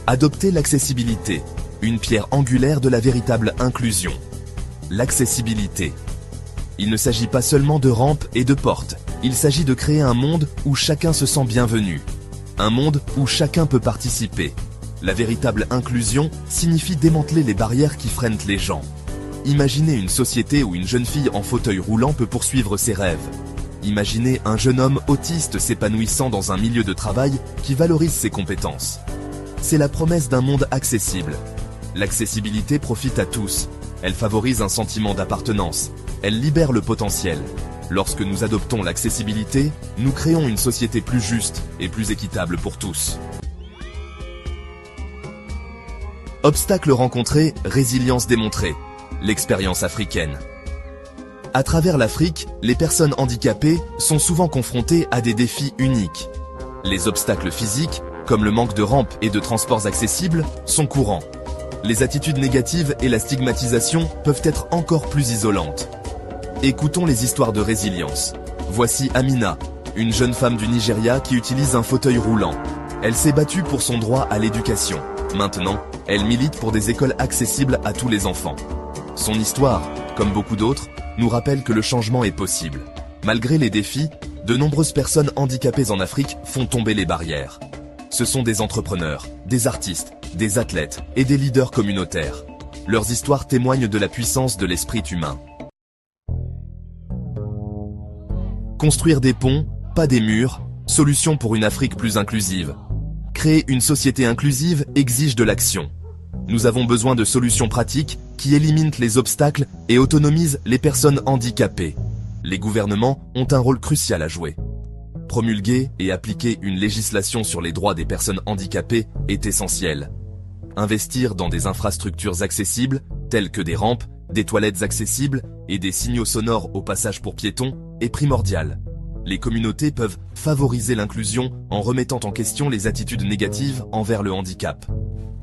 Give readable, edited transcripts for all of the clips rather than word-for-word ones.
Adopter l'accessibilité, une pierre angulaire de la véritable inclusion. L'accessibilité. Il ne s'agit pas seulement de rampes et de portes, il s'agit de créer un monde où chacun se sent bienvenu. Un monde où chacun peut participer. La véritable inclusion signifie démanteler les barrières qui freinent les gens. Imaginez une société où une jeune fille en fauteuil roulant peut poursuivre ses rêves. Imaginez un jeune homme autiste s'épanouissant dans un milieu de travail qui valorise ses compétences. C'est la promesse d'un monde accessible. L'accessibilité profite à tous. Elle favorise un sentiment d'appartenance. Elle libère le potentiel. Lorsque nous adoptons l'accessibilité, nous créons une société plus juste et plus équitable pour tous. Obstacles rencontrés, résilience démontrée. L'expérience africaine. À travers l'Afrique, les personnes handicapées sont souvent confrontées à des défis uniques. Les obstacles physiques, comme le manque de rampes et de transports accessibles, sont courants. Les attitudes négatives et la stigmatisation peuvent être encore plus isolantes. Écoutons les histoires de résilience. Voici Amina, une jeune femme du Nigeria qui utilise un fauteuil roulant. Elle s'est battue pour son droit à l'éducation. Maintenant, elle milite pour des écoles accessibles à tous les enfants. Son histoire, comme beaucoup d'autres, nous rappelle que le changement est possible. Malgré les défis, de nombreuses personnes handicapées en Afrique font tomber les barrières. Ce sont des entrepreneurs, des artistes, des athlètes et des leaders communautaires. Leurs histoires témoignent de la puissance de l'esprit humain. Construire des ponts, pas des murs, solution pour une Afrique plus inclusive. Créer une société inclusive exige de l'action. Nous avons besoin de solutions pratiques qui éliminent les obstacles et autonomisent les personnes handicapées. Les gouvernements ont un rôle crucial à jouer. Promulguer et appliquer une législation sur les droits des personnes handicapées est essentiel. Investir dans des infrastructures accessibles, telles que des rampes, des toilettes accessibles et des signaux sonores au passage pour piétons, est primordial. Les communautés peuvent favoriser l'inclusion en remettant en question les attitudes négatives envers le handicap.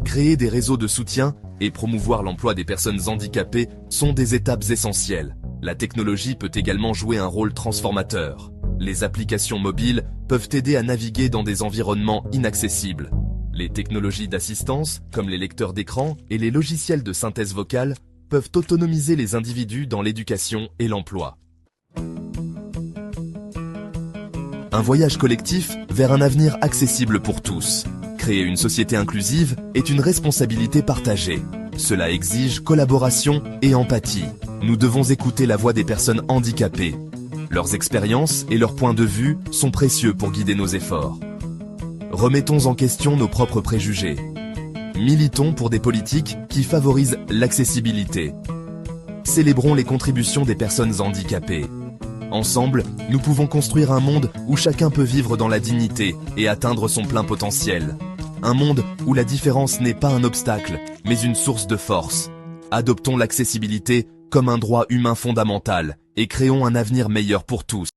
Créer des réseaux de soutien et promouvoir l'emploi des personnes handicapées sont des étapes essentielles. La technologie peut également jouer un rôle transformateur. Les applications mobiles peuvent aider à naviguer dans des environnements inaccessibles. Les technologies d'assistance, comme les lecteurs d'écran et les logiciels de synthèse vocale, peuvent autonomiser les individus dans l'éducation et l'emploi. Un voyage collectif vers un avenir accessible pour tous. Créer une société inclusive est une responsabilité partagée. Cela exige collaboration et empathie. Nous devons écouter la voix des personnes handicapées. Leurs expériences et leurs points de vue sont précieux pour guider nos efforts. Remettons en question nos propres préjugés. Militons pour des politiques qui favorisent l'accessibilité. Célébrons les contributions des personnes handicapées. Ensemble, nous pouvons construire un monde où chacun peut vivre dans la dignité et atteindre son plein potentiel. Un monde où la différence n'est pas un obstacle, mais une source de force. Adoptons l'accessibilité comme un droit humain fondamental et créons un avenir meilleur pour tous.